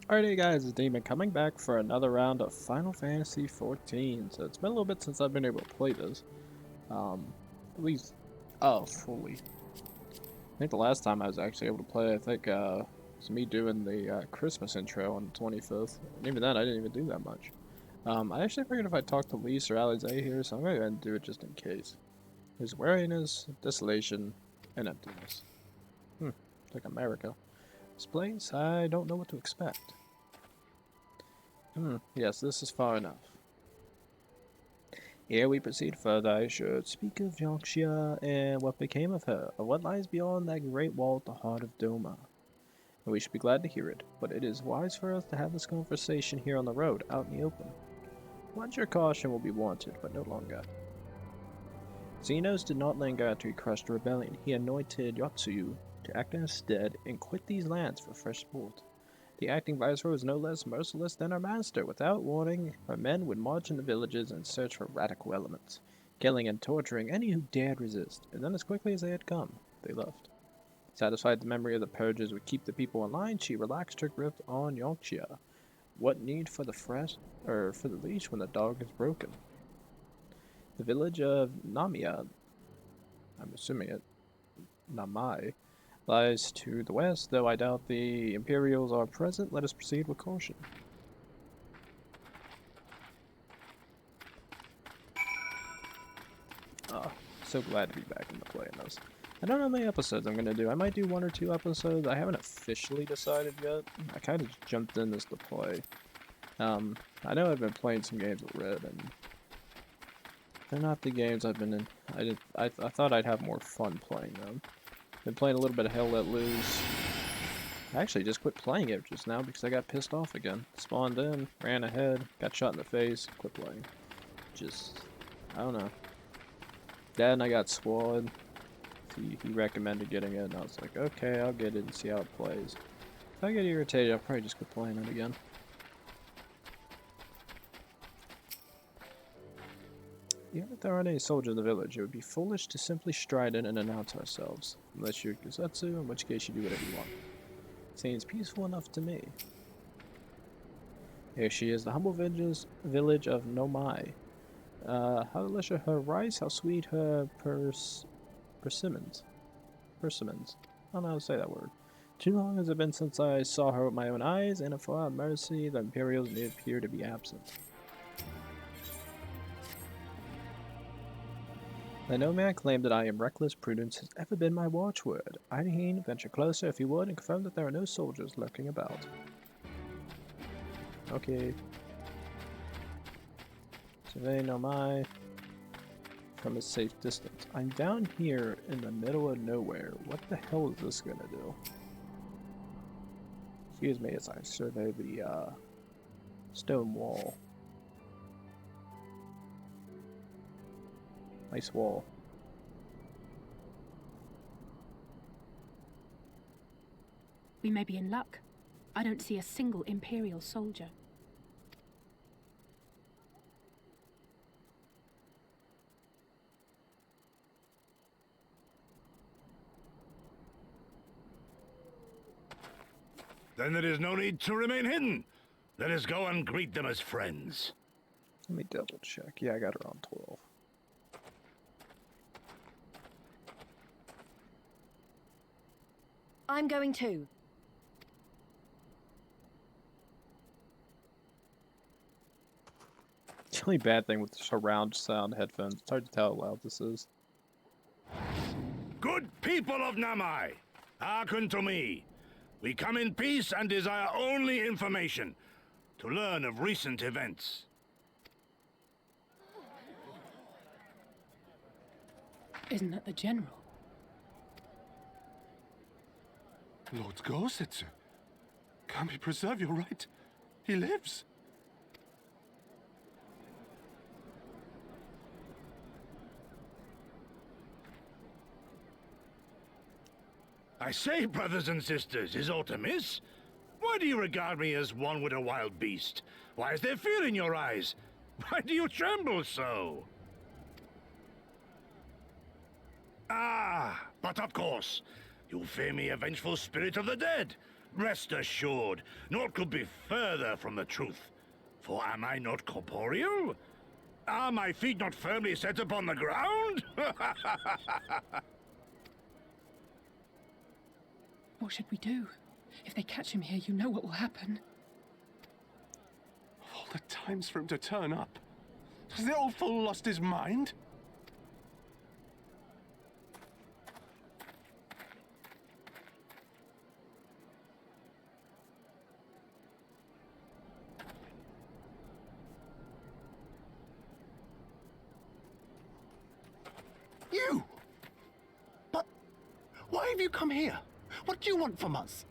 Alrighty guys, it's Demon coming back for another round of Final Fantasy XIV. So it's been a little bit since I've been able to play this. At least, fully. I think the last time I was actually able to play, I think, was me doing the Christmas intro on the 25th. And even then, I didn't even do that much. I actually figured if I talked to Lise or Alize here, so I'm going to go ahead and do it just in case. There's weariness, desolation, and emptiness. It's like America. This place, I don't know what to expect. Yes, this is far enough. Ere we proceed further, I should speak of Eorzea and what became of her, of what lies beyond that great wall at the heart of Doma. And we should be glad to hear it, but it is wise for us to have this conversation here on the road, out in the open. Once your caution will be wanted, but no longer. Xenos did not linger after he crushed the rebellion. He anointed Yotsuyu to act in his stead and quit these lands for fresh sport. The acting viceroy was no less merciless than her master. Without warning, her men would march into villages and search for radical elements, killing and torturing any who dared resist, and then as quickly as they had come, they left. Satisfied the memory of the purges would keep the people in line, she relaxed her grip on Eorzea. What need for the for the leash when the dog is broken? The village of Namia, I'm assuming it, Namai, lies to the west, though I doubt the Imperials are present. Let us proceed with caution. Oh, so glad to be back in the play in this. I don't know how many episodes I'm going to do. I might do 1 or 2 episodes. I haven't officially decided yet. I kind of just jumped in this to play. I know I've been playing some games with Red, and they're not the games I've been in. I thought I'd have more fun playing them. Been playing a little bit of Hell Let Loose. I actually just quit playing it just now because I got pissed off again. Spawned in, ran ahead, got shot in the face, quit playing. Just, I don't know. Dad and I got Squad. He recommended getting it, and I was like, okay, I'll get it and see how it plays. If I get irritated, I'll probably just quit playing it again. Even if there aren't any soldiers in the village, it would be foolish to simply stride in and announce ourselves. Unless you're Kusetsu, in which case you do whatever you want. Seems peaceful enough to me. Here she is, the humble village of Nomai. How delicious her rice, how sweet her persimmons. Persimmons. I don't know how to say that word. Too long has it been since I saw her with my own eyes, and for our mercy, the Imperials may appear to be absent. Let no man claim that I am reckless. Prudence has ever been my watchword. Hydaelyn, venture closer if you would, and confirm that there are no soldiers lurking about. Okay. Survey Nomai from a safe distance. I'm down here in the middle of nowhere. What the hell is this gonna do? Excuse me as I survey the stone wall. Nice wall. We may be in luck. I don't see a single Imperial soldier. Then there is no need to remain hidden. Let us go and greet them as friends. Let me double check. Yeah, I got her on 12. I'm going too. The only bad thing with the surround sound headphones, it's hard to tell how loud this is. Good people of Namai, hearken to me. We come in peace and desire only information to learn of recent events. Isn't that the General? Lord Gorsetsu, can we preserve your right? He lives. I say, brothers and sisters, is aught amiss? Why do you regard me as one with a wild beast? Why is there fear in your eyes? Why do you tremble so? Ah, but of course, you fear me, a vengeful spirit of the dead. Rest assured, naught could be further from the truth. For am I not corporeal? Are my feet not firmly set upon the ground? What should we do? If they catch him here, you know what will happen. Of all the times for him to turn up, has the old fool lost his mind? You! But why have you come here? What do you want from us?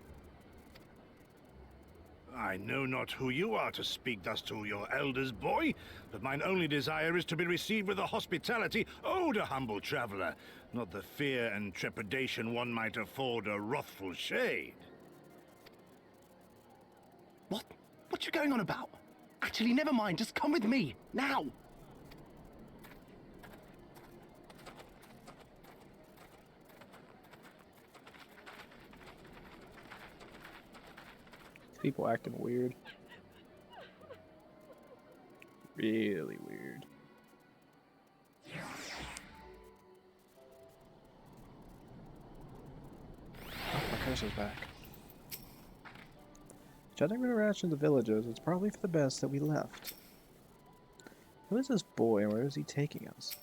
I know not who you are to speak thus to your elders, boy, but mine only desire is to be received with the hospitality owed a humble traveler, not the fear and trepidation one might afford a wrathful shade. What? What you going on about? Actually, never mind. Just come with me, now! People acting weird. Really weird. Oh, my cursor's back. Judging from the reaction of the villagers, it's probably for the best that we left. Who is this boy and where is he taking us?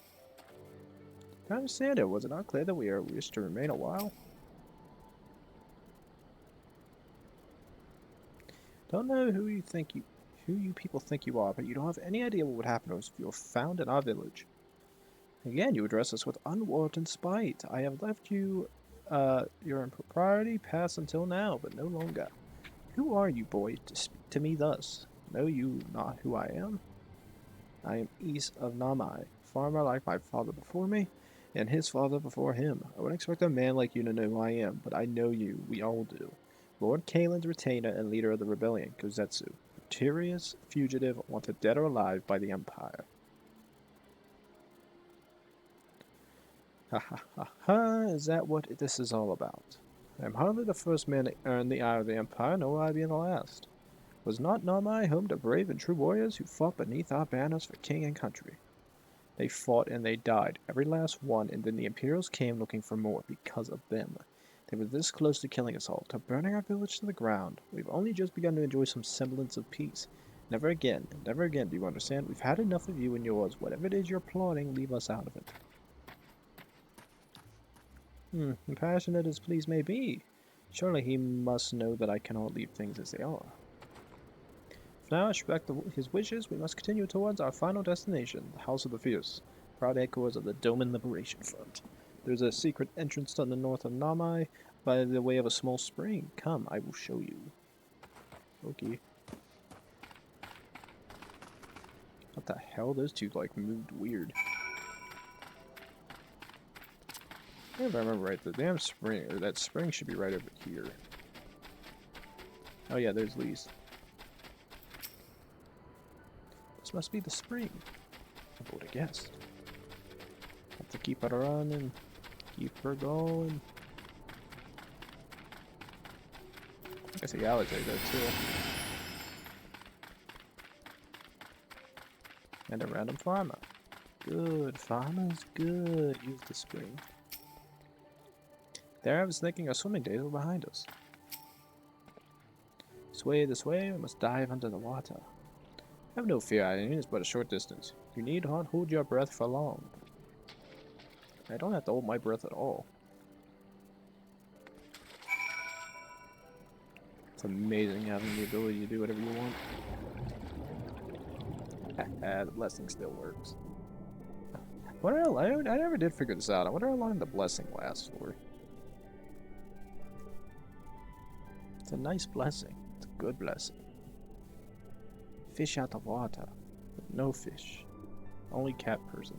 I understand it. Was it not clear that we wish to remain a while? Don't know who you people think you are, but you don't have any idea what would happen to us if you were found in our village. Again, you address us with unwarranted spite. I have left you your impropriety pass until now, but no longer. Who are you, boy, to speak to me thus? Know you not who I am? I am east of Namai, farmer like my father before me, and his father before him. I wouldn't expect a man like you to know who I am, but I know you. We all do. Lord Kaelin's retainer and leader of the rebellion, Kozetsu. Notorious fugitive, wanted dead or alive by the Empire. Ha ha ha ha, is that what this is all about? I am hardly the first man to earn the ire of the Empire, nor will I be the last. Was not Namai home to brave and true warriors who fought beneath our banners for king and country? They fought and they died, every last one, and then the Imperials came looking for more because of them. They were this close to killing us all, to burning our village to the ground. We've only just begun to enjoy some semblance of peace. Never again, do you understand? We've had enough of you and yours. Whatever it is you're plotting, leave us out of it. Compassionate as please may be. Surely he must know that I cannot leave things as they are. For now, I respect his wishes. We must continue towards our final destination, the House of the Fierce, proud headquarters of the Doman Liberation Front. There's a secret entrance to the north of Namai by the way of a small spring. Come, I will show you. Okay. What the hell? Those two, like, moved weird. If I remember right, the damn spring, or that spring should be right over here. Oh yeah, there's Lee's. This must be the spring. I would have guessed. Have to keep it running. Keep her going. I guess the alligator there too. And a random farmer. Good, farmers, good. Use the spring. There I was thinking our swimming days were behind us. This way, we must dive under the water. Have no fear, Hydaelyn, it's but a short distance. You need not hold your breath for long. I don't have to hold my breath at all. It's amazing having the ability to do whatever you want. The blessing still works. I never did figure this out. I wonder how long the blessing lasts for. It's a nice blessing. It's a good blessing. Fish out of water. But no fish. Only cat person.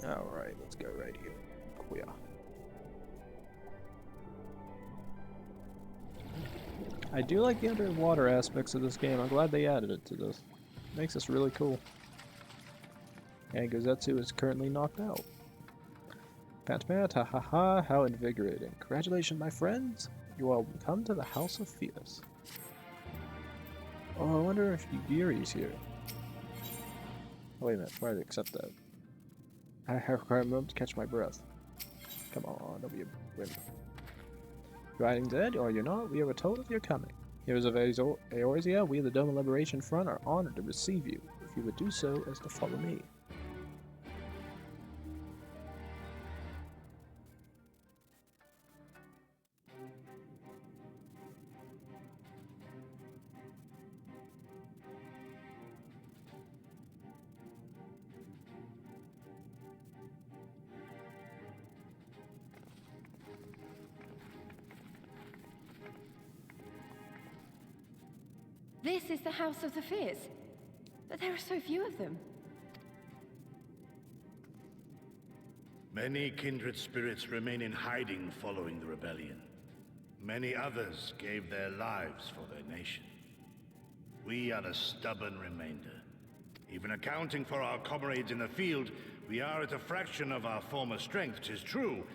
Alright, let's go right here. Queer. I do like the underwater aspects of this game. I'm glad they added it to this. Makes this really cool. And Gozetsu is currently knocked out. Pat, ha ha ha, how invigorating. Congratulations, my friends. You all come to the House of Fears. Oh, I wonder if Yuri's here. Oh, wait a minute, why did I accept that? I require a moment to catch my breath. Come on, don't be a wimp. Riding Zhed, or you're not, we are told of your coming. Heroes of Eorzea, we of the Doma Liberation Front are honored to receive you, if you would do so as to follow me. This is the House of the Fears, but there are so few of them. Many kindred spirits remain in hiding following the rebellion. Many others gave their lives for their nation. We are a stubborn remainder. Even accounting for our comrades in the field, we are at a fraction of our former strength, 'tis true.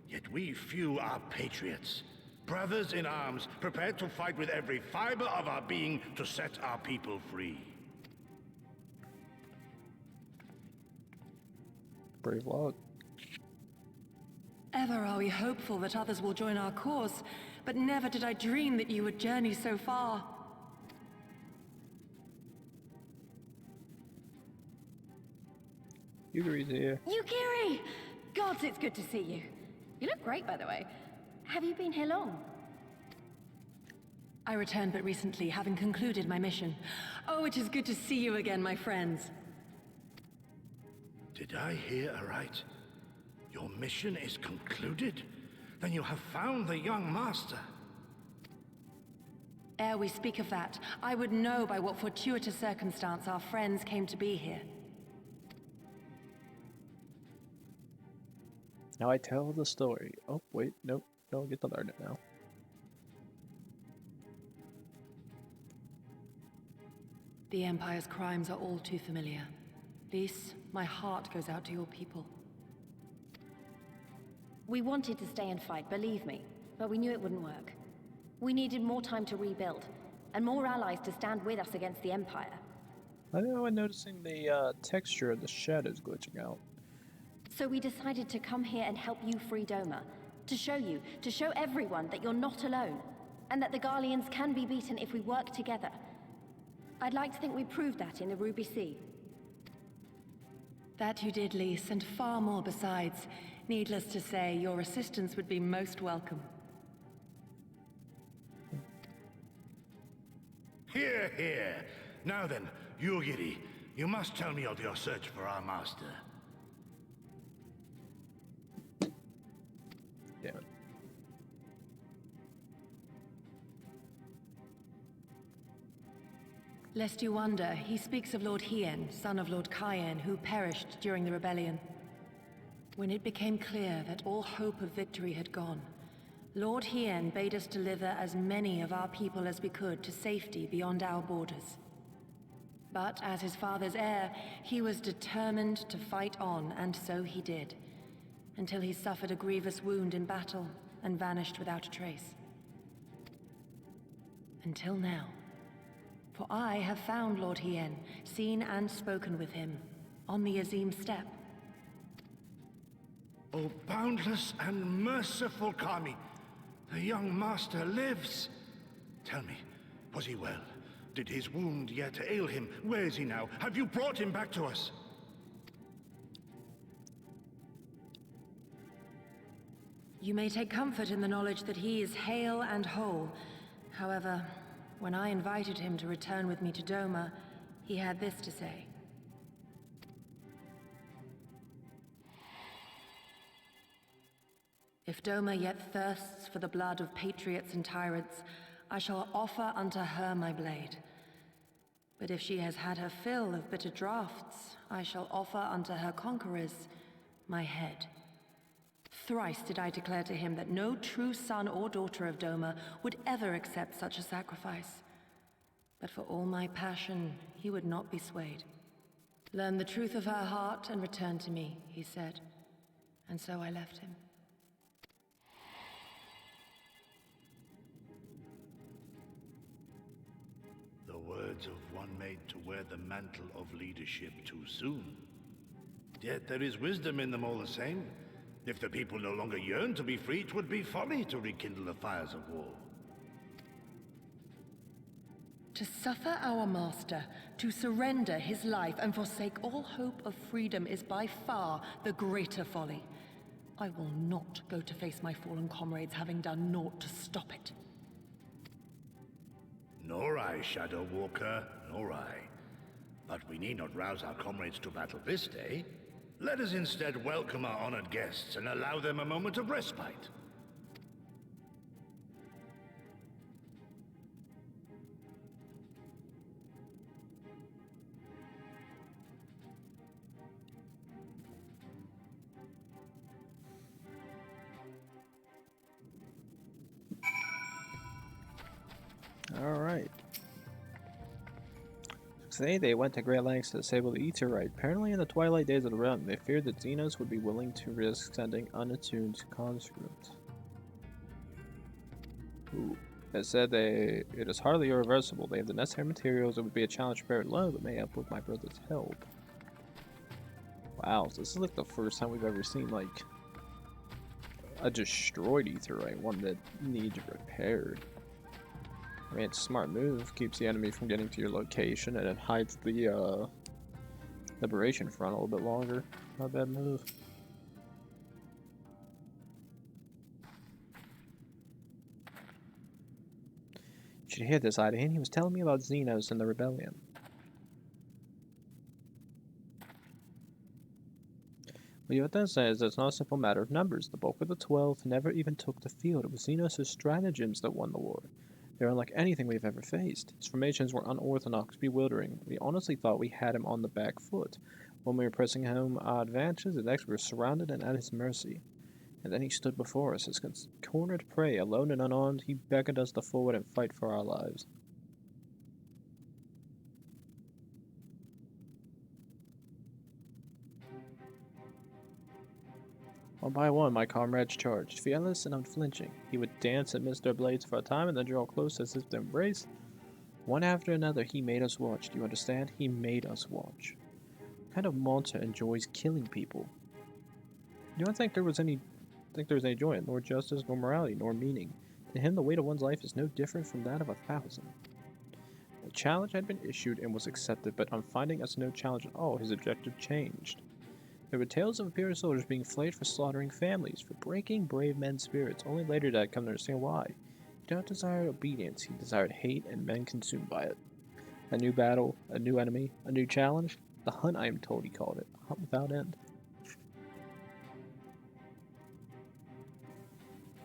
Yet we few are patriots. Brothers in arms, prepared to fight with every fiber of our being to set our people free. Brave lot. Ever are we hopeful that others will join our cause, but never did I dream that you would journey so far. Yuri's here. Yukiri! Gods, it's good to see you. You look great, by the way. Have you been here long? I returned but recently, having concluded my mission. Oh, it is good to see you again, my friends. Did I hear aright? Your mission is concluded? Then you have found the young master. Ere we speak of that, I would know by what fortuitous circumstance our friends came to be here. Now I tell the story. Oh, wait, nope. Don't get to learn it now. The Empire's crimes are all too familiar. Lys, my heart goes out to your people. We wanted to stay and fight, believe me, but we knew it wouldn't work. We needed more time to rebuild, and more allies to stand with us against the Empire. I know I'm noticing the texture of the shadows glitching out. So we decided to come here and help you free Doma. To show everyone that you're not alone, and that the Garleans can be beaten if we work together. I'd like to think we proved that in the Ruby Sea. That you did, Lys, and far more besides. Needless to say, your assistance would be most welcome. Hear, hear. Now then, Yugiri, you must tell me of your search for our master. Damn it. Lest you wonder, he speaks of Lord Hien, son of Lord Cayenne, who perished during the rebellion. When it became clear that all hope of victory had gone, Lord Hien bade us deliver as many of our people as we could to safety beyond our borders. But as his father's heir, he was determined to fight on, and so he did, until he suffered a grievous wound in battle and vanished without a trace. Until now. For I have found Lord Hien, seen and spoken with him, on the Azim steppe. O boundless and merciful Kami, the young master lives. Tell me, was he well? Did his wound yet ail him? Where is he now? Have you brought him back to us? You may take comfort in the knowledge that he is hale and whole. However, when I invited him to return with me to Doma, he had this to say. If Doma yet thirsts for the blood of patriots and tyrants, I shall offer unto her my blade. But if she has had her fill of bitter draughts, I shall offer unto her conquerors my head. Thrice did I declare to him that no true son or daughter of Doma would ever accept such a sacrifice. But for all my passion, he would not be swayed. Learn the truth of her heart and return to me, he said. And so I left him. words of one made to wear the mantle of leadership too soon. Yet there is wisdom in them all the same. If the people no longer yearn to be free, it would be folly to rekindle the fires of war. To suffer our master, to surrender his life and forsake all hope of freedom is by far the greater folly. I will not go to face my fallen comrades having done naught to stop it. Nor I, Shadow Walker, nor I. But we need not rouse our comrades to battle this day. Let us instead welcome our honored guests and allow them a moment of respite. Alright. Today they went to great lengths to disable the Eaterite. Apparently in the twilight days of the realm, they feared that Xenos would be willing to risk sending unattuned conscripts. Ooh. It said it is hardly irreversible. They have the necessary materials. It would be a challenge prepared alone, but may help with my brother's help. Wow, so this is like the first time we've ever seen like a destroyed Aetheryte, one that needs repaired. I mean, it's a smart move. Keeps the enemy from getting to your location, and it hides the Liberation front a little bit longer. Not a bad move. You should hear this, Hydaelyn. He was telling me about Xenos and the rebellion. What it does say is it's not a simple matter of numbers. The bulk of the 12 never even took the field. It was Xenos' stratagems that won the war. They were unlike anything we've ever faced. His formations were unorthodox, bewildering. We honestly thought we had him on the back foot. When we were pressing home our advantages, the next we were surrounded and at his mercy. And then he stood before us, his cornered prey, alone and unarmed. He beckoned us to forward and fight for our lives. One by one, my comrades charged, fearless and unflinching. He would dance amidst our blades for a time and then draw close as if to embrace. One after another, he made us watch. Do you understand? He made us watch. What kind of monster enjoys killing people? You don't think there was any joy in it, nor justice, nor morality, nor meaning. To him, the weight of one's life is no different from that of 1,000. The challenge had been issued and was accepted, but on finding us no challenge at all, his objective changed. There were tales of Imperial soldiers being flayed for slaughtering families, for breaking brave men's spirits. Only later did I come to understand why. He did not desire obedience, he desired hate and men consumed by it. A new battle, a new enemy, a new challenge. The hunt, I am told he called it. A hunt without end.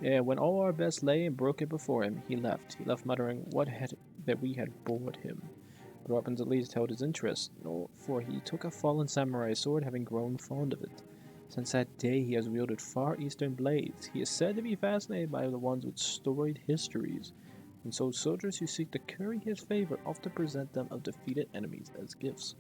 Yeah, when all our best lay and broken before him, he left. He left muttering that we had bored him. But weapons at least held his interest, for he took a fallen samurai sword, having grown fond of it. Since that day he has wielded far eastern blades. He is said to be fascinated by the ones with storied histories, and so soldiers who seek to curry his favor often present them of defeated enemies as gifts.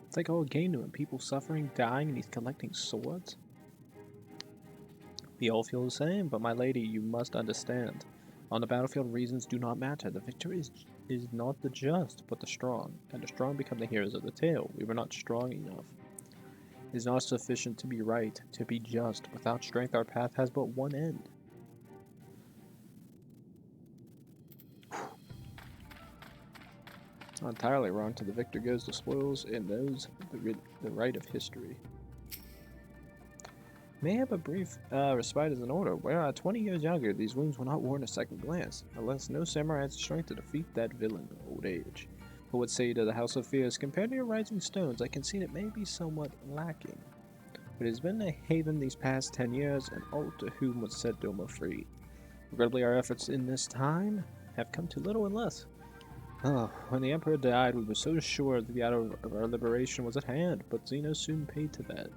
It's like all game to him, people suffering, dying, and he's collecting swords? We all feel the same, but my lady, you must understand. On the battlefield, reasons do not matter. The victor is not the just, but the strong, and the strong become the heroes of the tale. We were not strong enough. It is not sufficient to be right, to be just. Without strength, our path has but one end. Not entirely wrong. To the victor goes the spoils, and those the right of history. May have a brief respite as an order. Where 20 years younger, these wounds will not warrant a second glance, unless no samurai has the strength to defeat that villain of old age. Who would say to the House of Fears, compared to your rising stones, I can see it may be somewhat lacking. But it has been a haven these past 10 years, and all to whom would set Doma free. Regrettably, our efforts in this time have come to little and less. Oh, when the Emperor died, we were so sure that the hour of our liberation was at hand, but Xenos soon paid to that.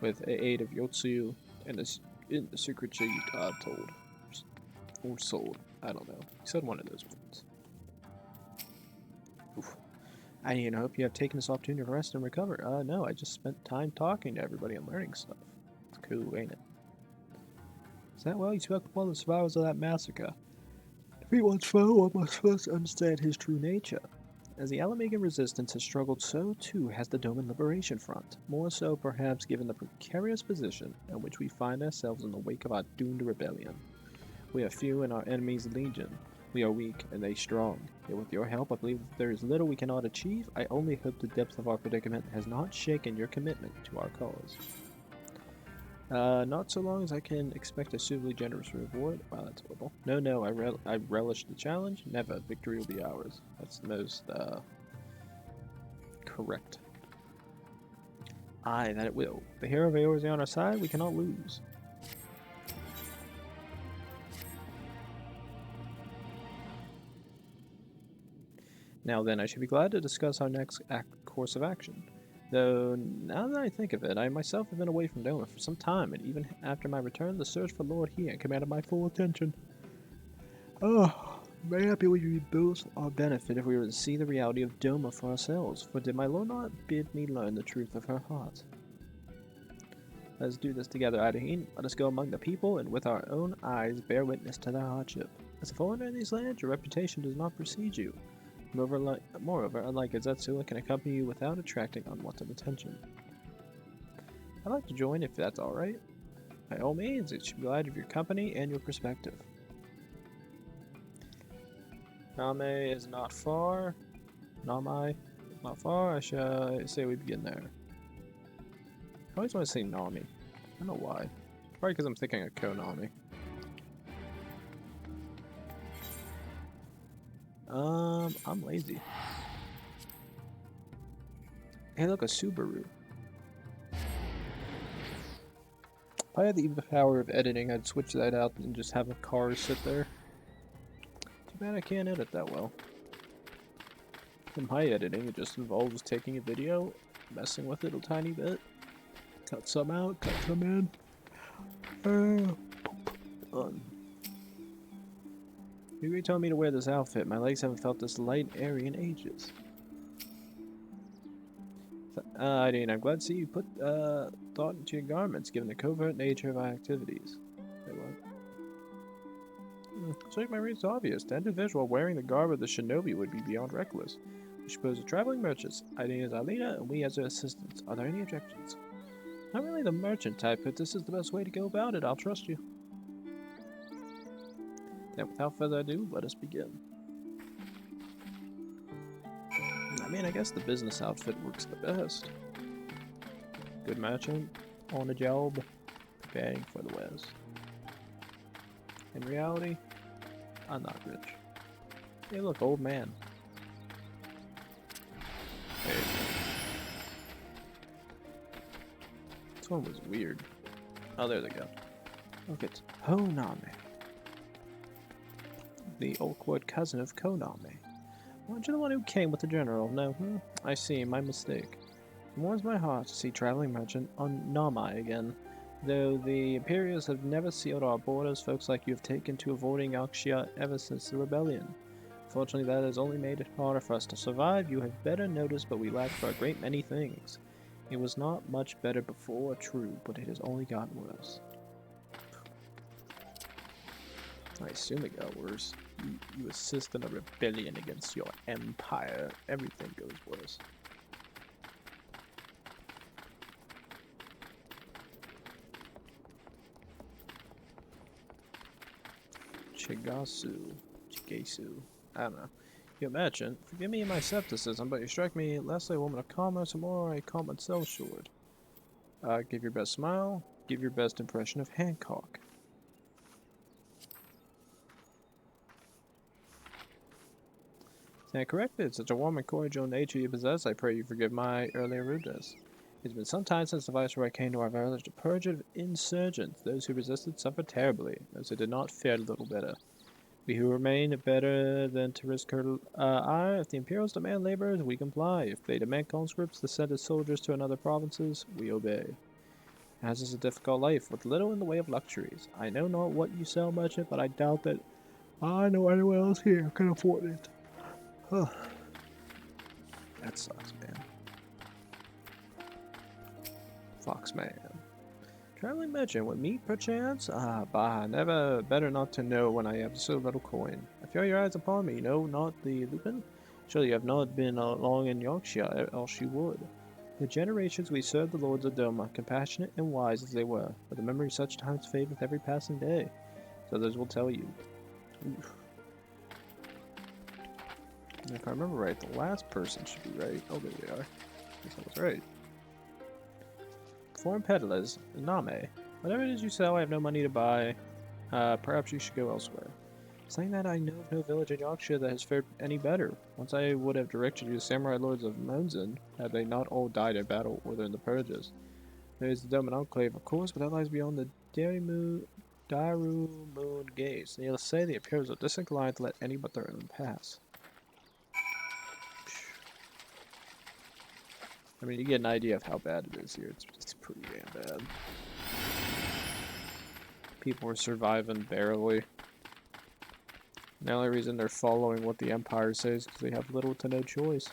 With the aid of Yotsu and the secret she told. Or sold. I don't know. He said one of those words. Oof. I hope you have taken this opportunity to rest and recover. No, I just spent time talking to everybody and learning stuff. It's cool, ain't it? Is that well? You spoke with one of the survivors of that massacre. If he wants foe, one must first understand his true nature. As the Alamagan resistance has struggled, so too has the Doman Liberation Front. More so, perhaps, given the precarious position in which we find ourselves in the wake of our doomed rebellion. We are few in our enemy's legion. We are weak, and they strong. Yet with your help, I believe that there is little we cannot achieve. I only hope the depth of our predicament has not shaken your commitment to our cause. Not so long as I can expect a suitably generous reward. Wow, that's horrible. No, I relish the challenge. Never. Victory will be ours. That's the most, correct. Aye, that it will. The hero of Eorzea on our side, we cannot lose. Now then, I should be glad to discuss our next course of action. Though, now that I think of it, I myself have been away from Doma for some time, and even after my return, the search for Lord Hian commanded my full attention. Oh, maybe it would be both our benefit if we were to see the reality of Doma for ourselves, for did my Lord not bid me learn the truth of her heart? Let us do this together, Hydaelyn. Let us go among the people, and with our own eyes bear witness to their hardship. As a foreigner in these lands, your reputation does not precede you. Moreover, unlike Zetsu, it can accompany you without attracting unwanted attention. I'd like to join if that's alright. By all means, it should be glad of your company and your perspective. Name is not far. Namai is not far. I should say we begin there. I always want to say Nami. I don't know why. Probably because I'm thinking of Konami. I'm lazy. Hey, look, a Subaru. If I had the power of editing, I'd switch that out and just have a car sit there. Too bad I can't edit that well. In my editing, it just involves taking a video, messing with it a tiny bit, cut some out, cut some in. You told me to wear this outfit. My legs haven't felt this light and airy in ages. Hydaelyn, I'm glad to see you put thought into your garments, given the covert nature of our activities. Wait, what? So my reason's obvious. The individual wearing the garb of the shinobi would be beyond reckless. We suppose the traveling merchants. Hydaelyn is our leader, and we as her assistants. Are there any objections? Not really the merchant type, but this is the best way to go about it. I'll trust you. Then without further ado, let us begin. I mean, I guess the business outfit works the best. Good merchant, on the job, preparing for the West. In reality, I'm not rich. Hey look, old man. There you go. This one was weird. Oh, there they go. Look, it's Honame. The awkward cousin of Konami. Weren't you the one who came with the general? No, I see, my mistake. It warms my heart to see traveling merchant on Namai again. Though the Imperials have never sealed our borders, folks like you have taken to avoiding Yaksha ever since the rebellion. Fortunately, that has only made it harder for us to survive. You have better noticed, but we lack for a great many things. It was not much better before, true, but it has only gotten worse. I assume it got worse. You assist in a rebellion against your empire. Everything goes worse. Chigesu. I don't know. You merchant, forgive me my skepticism, but you strike me less like a woman of commerce and more a common sellsword. Give your best smile. Give your best impression of Hancock. Stand corrected. Such a warm and cordial nature you possess, I pray you forgive my earlier rudeness. It's been some time since the Viceroy came to our village to purge it of insurgents. Those who resisted suffered terribly. Those who did not fared a little better. We who remain better than to risk her ire. If the Imperials demand laborers, we comply. If they demand conscripts to send as soldiers to another provinces, we obey. As is a difficult life, with little in the way of luxuries. I know not what you sell, merchant, but I doubt that I know anyone else here can afford it. Huh. That sucks, man. Fox man. Traveling merchant with meat, perchance? Ah, bah, never better not to know when I have so little coin. I fear your eyes upon me, no, not the lupin? Surely you have not been long in Yorkshire, else you would. For generations we served the lords of Doma, compassionate and wise as they were, but the memory of such times fade with every passing day. So others will tell you. Oof. And if I remember right, the last person should be right. Oh, there we are. I guess I was right. Foreign peddlers, Name. Whatever it is you sell, I have no money to buy. Perhaps you should go elsewhere. Saying that, I know of no village in Yorkshire that has fared any better. Once I would have directed you to samurai lords of Monzon, had they not all died in battle or in the purges. There is the Doman Enclave, of course, but that lies beyond the Daru Moon Gates. Needless to say, the appears of disinclined to let any but their own pass. I mean, you get an idea of how bad it is here. It's pretty damn bad. People are surviving barely. And the only reason they're following what the Empire says is because they have little to no choice.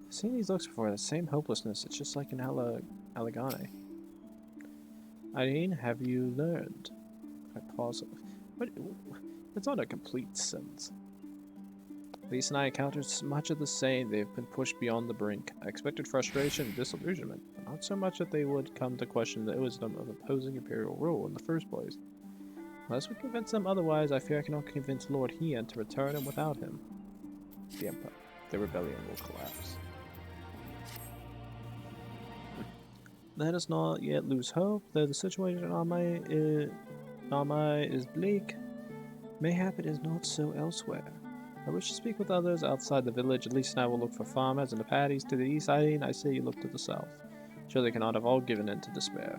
I've seen these looks before, the same hopelessness. It's just like in Allegane. Hydaelyn, have you learned? I pause. That's not a complete sentence. Lisa and I encountered much of the same. They've been pushed beyond the brink. I expected frustration and disillusionment, but not so much that they would come to question the wisdom of opposing imperial rule in the first place. Unless we convince them otherwise, I fear I cannot convince Lord Hien to return him without him. The rebellion will collapse. Let us not yet lose hope, though the situation in Amai is bleak. Mayhap it is not so elsewhere. I wish to speak with others outside the village. At least I will look for farmers and the paddies to the east. I say you look to the south. Sure they cannot have all given in to despair.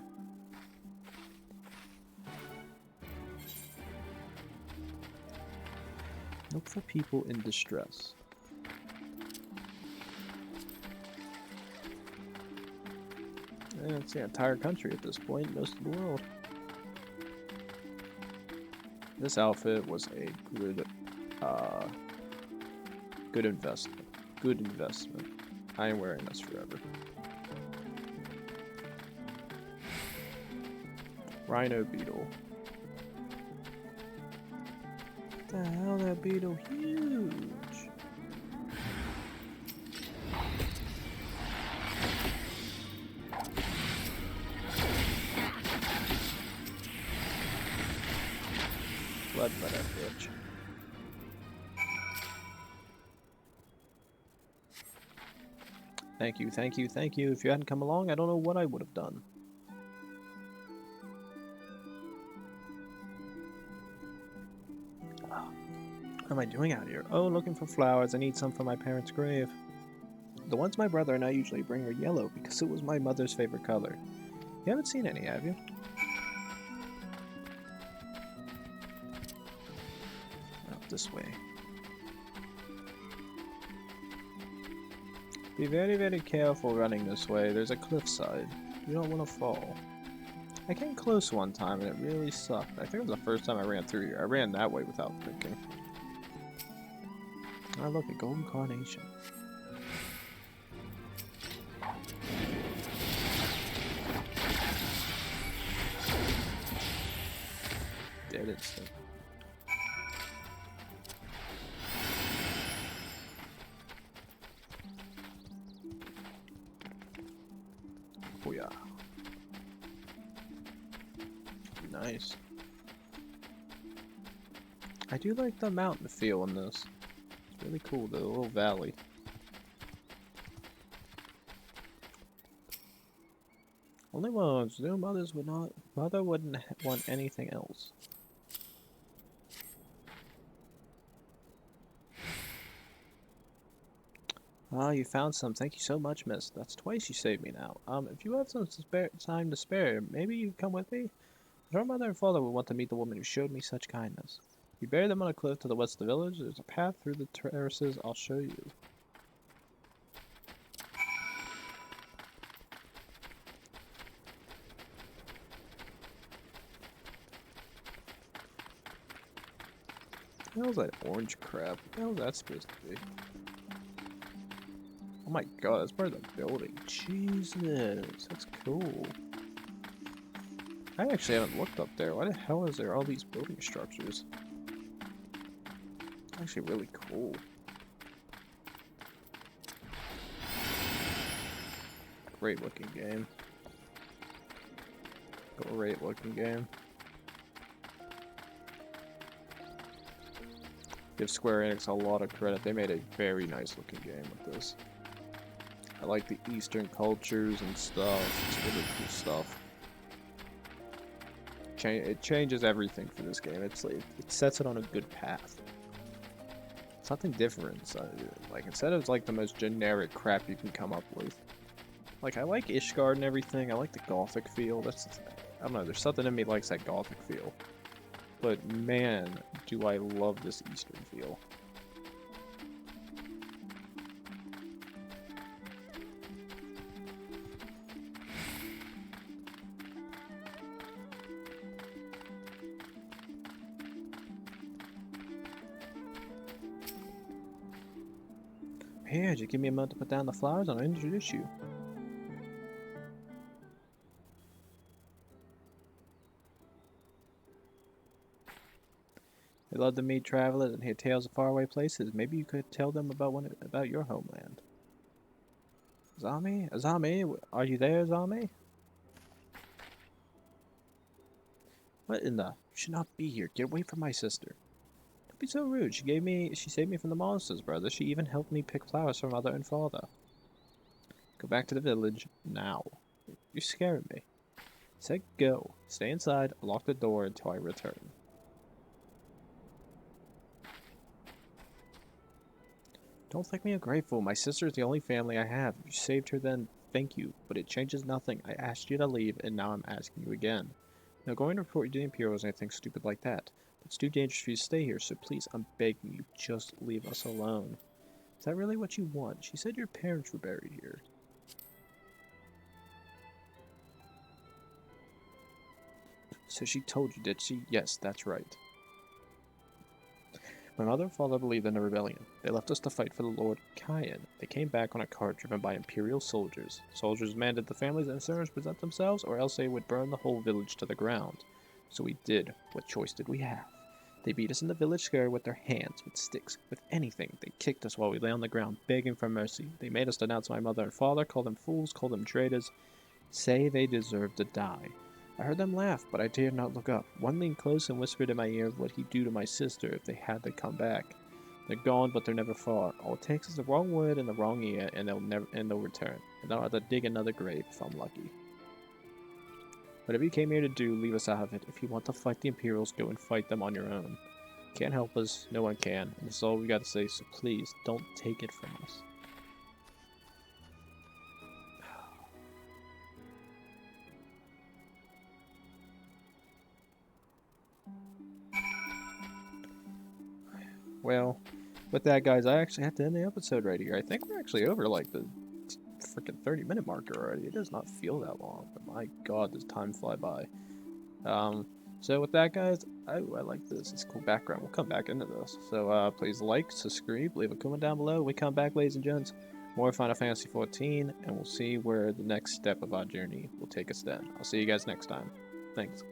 Look for people in distress. Yeah, it's the entire country at this point, most of the world. This outfit was a good investment. Good investment. I am wearing this forever. Rhino beetle. What the hell, that beetle huge? Blood for that bitch. Thank you, thank you, thank you. If you hadn't come along, I don't know what I would have done. What am I doing out here? Oh, looking for flowers. I need some for my parents' grave. The ones my brother and I usually bring are yellow because it was my mother's favorite color. You haven't seen any, have you? Up this way. Be very, very careful running this way. There's a cliffside. You don't want to fall. I came close one time and it really sucked. I think it was the first time I ran through here. I ran that way without thinking. Oh, look, a golden carnation. Dead instant. Oh yeah. Nice. I do like the mountain feel in this. It's really cool, the little valley. Only ones. No mothers would not. Mother wouldn't want anything else. Ah, you found some. Thank you so much, miss. That's twice you saved me now. If you have some time to spare, maybe you come with me? Your mother and father would want to meet the woman who showed me such kindness. We bury them on a cliff to the west of the village. There's a path through the terraces. I'll show you. What the hell is that orange crab? What the hell is that supposed to be? Oh my god, that's part of the building. Jesus, that's cool. I actually haven't looked up there. Why the hell is there all these building structures? It's actually really cool. Great looking game. Great looking game. Give Square Enix a lot of credit. They made a very nice looking game with this. I like the Eastern cultures and stuff. It's really cool stuff. It changes everything for this game. It sets it on a good path. Something different. So, like, instead of like the most generic crap you can come up with. Like, I like Ishgard and everything. I like the gothic feel. I don't know. There's something in me likes that gothic feel. But man, do I love this Eastern feel. Here, just give me a moment to put down the flowers and I'll introduce you. They love to meet travelers and hear tales of faraway places. Maybe you could tell them about your homeland. Azami? Azami? Are you there, Azami? What in the? You should not be here. Get away from my sister. Don't be so rude. She saved me from the monsters, brother. She even helped me pick flowers for mother and father. Go back to the village now. You're scaring me. Said go. Stay inside. Lock the door until I return. Don't think me ungrateful. My sister is the only family I have. If you saved her, then thank you. But it changes nothing. I asked you to leave, and now I'm asking you again. Now, going to report you to the Imperials or anything stupid like that. It's too dangerous for you to stay here, so please, I'm begging you, just leave us alone. Is that really what you want? She said your parents were buried here. So she told you, did she? Yes, that's right. My mother and father believed in a rebellion. They left us to fight for the Lord Kyan. They came back on a cart driven by Imperial soldiers. Soldiers demanded the families and servants present themselves, or else they would burn the whole village to the ground. So we did. What choice did we have? They beat us in the village square with their hands, with sticks, with anything. They kicked us while we lay on the ground, begging for mercy. They made us denounce my mother and father, call them fools, call them traitors, say they deserve to die. I heard them laugh, but I dared not look up. One leaned close and whispered in my ear what he'd do to my sister if they had to come back. They're gone, but they're never far. All it takes is the wrong word in the wrong ear, and they'll return. And I'll have to dig another grave if I'm lucky. Whatever you came here to do, leave us out of it. If you want to fight the Imperials, go and fight them on your own. Can't help us, no one can. And that's all we got to say, so please, don't take it from us. Well, with that, guys, I actually have to end the episode right here. I think we're actually over, like, the freaking 30-minute marker already. It does not feel that long, but my god, does time fly by. So with that, guys, I like this. It's a cool background. We'll come back into this. So, please like, subscribe, leave a comment down below. We come back, ladies and gents, more Final Fantasy XIV, and we'll see where the next step of our journey will take us then. I'll see you guys next time. Thanks.